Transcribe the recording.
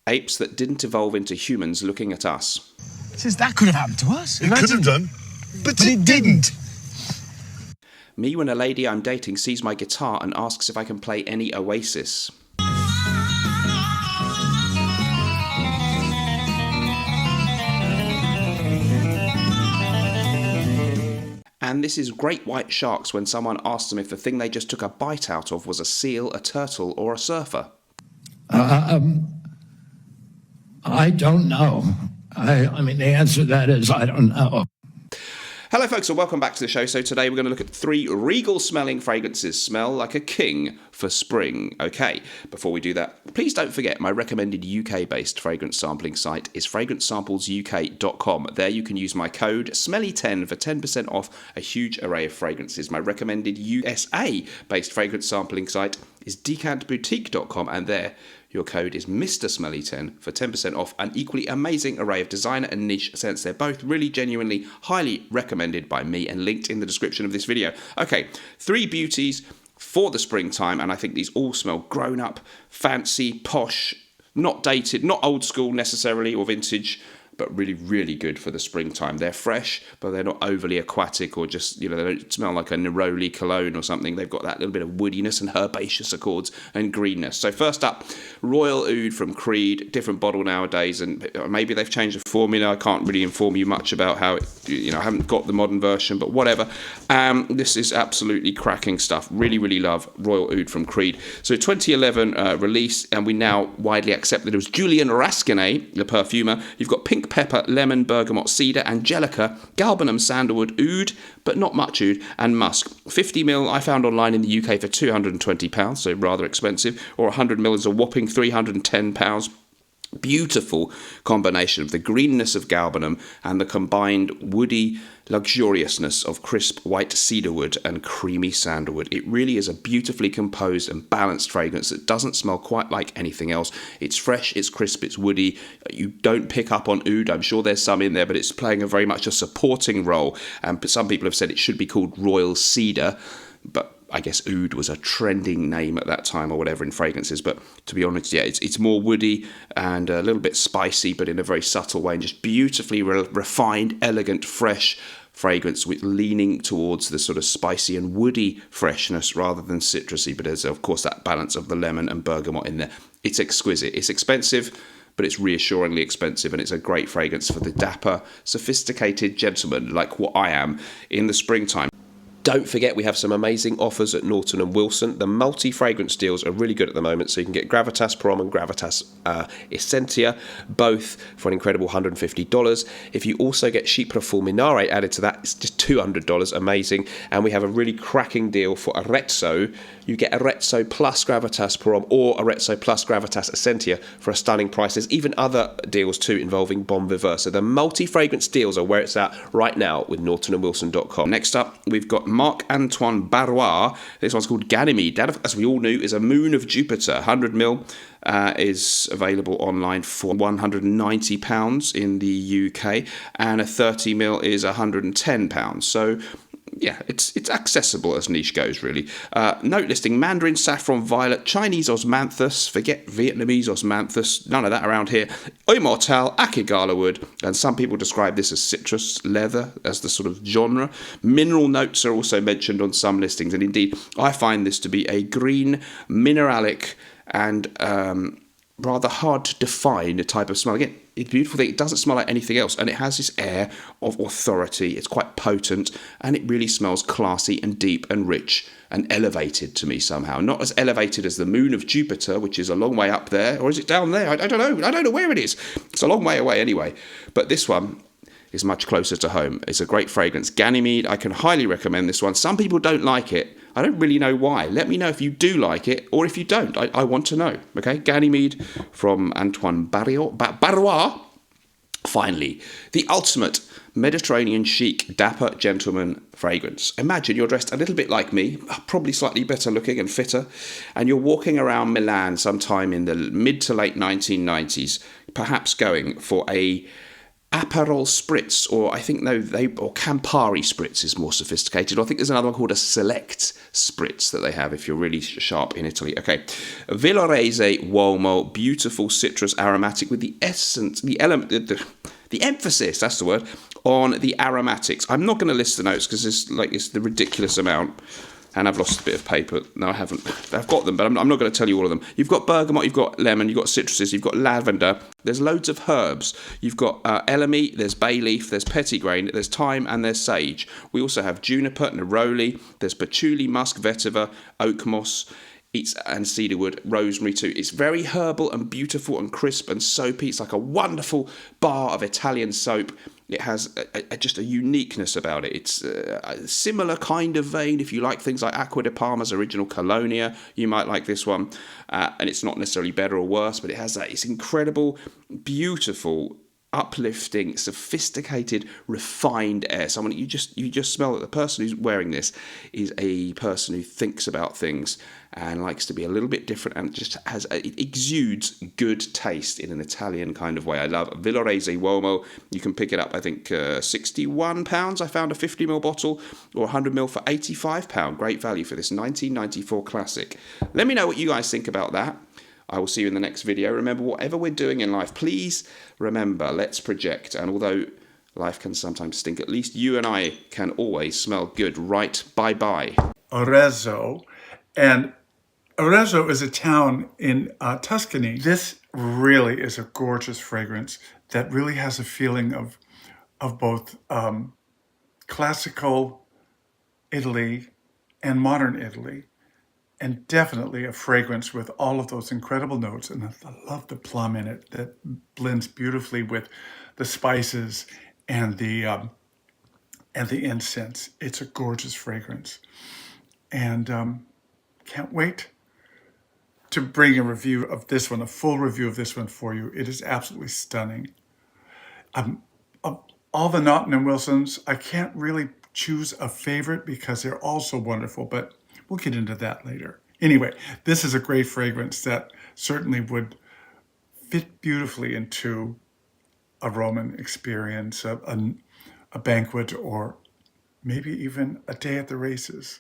Apes that didn't evolve into humans looking at us. Says that could have happened to us. It could have done, but it didn't. Me when a lady I'm dating sees my guitar and asks if I can play any Oasis. And this is great white sharks when someone asks them if the thing they just took a bite out of was a seal, a turtle, or a surfer. I don't know. I mean, the answer to that is I don't know. Hello folks and welcome back to the show. So today we're going to look at 3 Regal smelling fragrances. Smell like a king for spring. Okay, before we do that, please don't forget my recommended UK-based fragrance sampling site is fragrancesamplesuk.com. There you can use my code SMELLY10 for 10% off a huge array of fragrances. My recommended USA-based fragrance sampling site is decantboutique.com, and there your code is Mr. Smelly10 for 10% off an equally amazing array of designer and niche scents. They're both really genuinely highly recommended by me and linked in the description of this video. Okay, 3 beauties for the springtime, and I think these all smell grown up, fancy, posh, not dated, not old school necessarily or vintage, but really, really good for the springtime. They're fresh, but they're not overly aquatic or just, they don't smell like a Neroli cologne or something. They've got that little bit of woodiness and herbaceous accords and greenness. So first up, Royal Oud from Creed, different bottle nowadays, and maybe they've changed the formula. I can't really inform you much about how it, I haven't got the modern version, but whatever. This is absolutely cracking stuff. Really, really love Royal Oud from Creed. So 2011 release, and we now widely accept that it was Julian Rasquinet, the perfumer. You've got pink pepper, lemon, bergamot, cedar, angelica, galbanum, sandalwood, oud, but not much oud, and musk. 50ml I found online in the UK for £220, so rather expensive, or 100ml is a whopping £310. Beautiful combination of the greenness of galbanum and the combined woody luxuriousness of crisp white cedarwood and creamy sandalwood. It really is a beautifully composed and balanced fragrance that doesn't smell quite like anything else. It's fresh, it's crisp, it's woody. You don't pick up on oud. I'm sure there's some in there, but it's playing a very much a supporting role. But some people have said it should be called Royal Cedar, but I guess oud was a trending name at that time or whatever in fragrances, but to be honest, yeah, it's more woody and a little bit spicy, but in a very subtle way, and just beautifully refined, elegant, fresh fragrance with leaning towards the sort of spicy and woody freshness rather than citrusy, but there's of course that balance of the lemon and bergamot in there. It's exquisite. It's expensive, but it's reassuringly expensive, and it's a great fragrance for the dapper, sophisticated gentleman like what I am in the springtime. Don't forget we have some amazing offers at Naughton and Wilson. The multi-fragrance deals are really good at the moment, so you can get Gravitas Prom and Gravitas Essentia, both for an incredible $150. If you also get Chypre Fulminare added to that, it's just $200, amazing. And we have a really cracking deal for Arezzo. You get Arezzo plus Gravitas Prom or Arezzo plus Gravitas Essentia for a stunning price. There's even other deals too involving Bon Viveur. So the multi-fragrance deals are where it's at right now with NaughtonandWilson.com. Next up, we've got Marc-Antoine Barrois. This one's called Ganymede. That, as we all knew, is a moon of Jupiter. 100ml is available online for £190 in the UK, and a 30ml is £110. So yeah, it's accessible as niche goes, really. Note listing: Mandarin, saffron, violet, Chinese osmanthus, forget Vietnamese osmanthus, none of that around here, immortelle, akigala wood, and some people describe this as citrus, leather as the sort of genre. Mineral notes are also mentioned on some listings, and indeed I find this to be a green, mineralic and rather hard to define type of smell. Again, it's a beautiful thing. It doesn't smell like anything else, and it has this air of authority. It's quite potent, and it really smells classy and deep and rich and elevated to me somehow. Not as elevated as the moon of Jupiter, which is a long way up there, or is it down there? I don't know. I don't know where it is. It's a long way away anyway. But this one is much closer to home. It's a great fragrance. Ganymede, I can highly recommend this one. Some people don't like it. I don't really know why. Let me know if you do like it, or if you don't. I want to know. Okay, Ganymede from Antoine Barrois. Finally, the ultimate Mediterranean chic, dapper gentleman fragrance. Imagine you're dressed a little bit like me, probably slightly better looking and fitter, and you're walking around Milan sometime in the mid to late 1990s, perhaps going for a Aperol Spritz, or I think or Campari Spritz is more sophisticated. Or I think there's another one called a Select Spritz that they have if you're really sharp in Italy. Okay, Villoresi Uomo, beautiful citrus aromatic with the essence, the element, the emphasis, that's the word, on the aromatics. I'm not going to list the notes because it's the ridiculous amount. And I've lost a bit of paper. No, I haven't. I've got them, but I'm not going to tell you all of them. You've got bergamot, you've got lemon, you've got citruses, you've got lavender. There's loads of herbs. You've got elemi, there's bay leaf, there's petitgrain, there's thyme, and there's sage. We also have juniper, neroli, there's patchouli, musk, vetiver, oak moss, and cedarwood, rosemary too. It's very herbal and beautiful and crisp and soapy. It's like a wonderful bar of Italian soap. It has just a uniqueness about it. It's a similar kind of vein. If you like things like Acqua di Parma's original Colonia, you might like this one. And it's not necessarily better or worse, but it has it's incredible, beautiful, uplifting, sophisticated, refined air. Someone you just smell that the person who's wearing this is a person who thinks about things and likes to be a little bit different, and just it exudes good taste in an Italian kind of way. I love Villoresi Uomo. You can pick it up, I think, £61. I found a 50ml bottle, or 100ml for £85. Great value for this 1994 classic. Let me know what you guys think about that. I will see you in the next video. Remember, whatever we're doing in life, please remember, let's project. And although life can sometimes stink, at least you and I can always smell good. Right? Bye-bye. Arezzo. And Arezzo is a town in Tuscany. This really is a gorgeous fragrance that really has a feeling of both classical Italy and modern Italy. And definitely a fragrance with all of those incredible notes. And I love the plum in it that blends beautifully with the spices and the incense. It's a gorgeous fragrance. And can't wait to bring a review of this one, a full review of this one for you. It is absolutely stunning. Of all the Naughton and Wilsons, I can't really choose a favorite because they're all so wonderful, but we'll get into that later. Anyway, this is a great fragrance that certainly would fit beautifully into a Roman experience, a banquet, or maybe even a day at the races.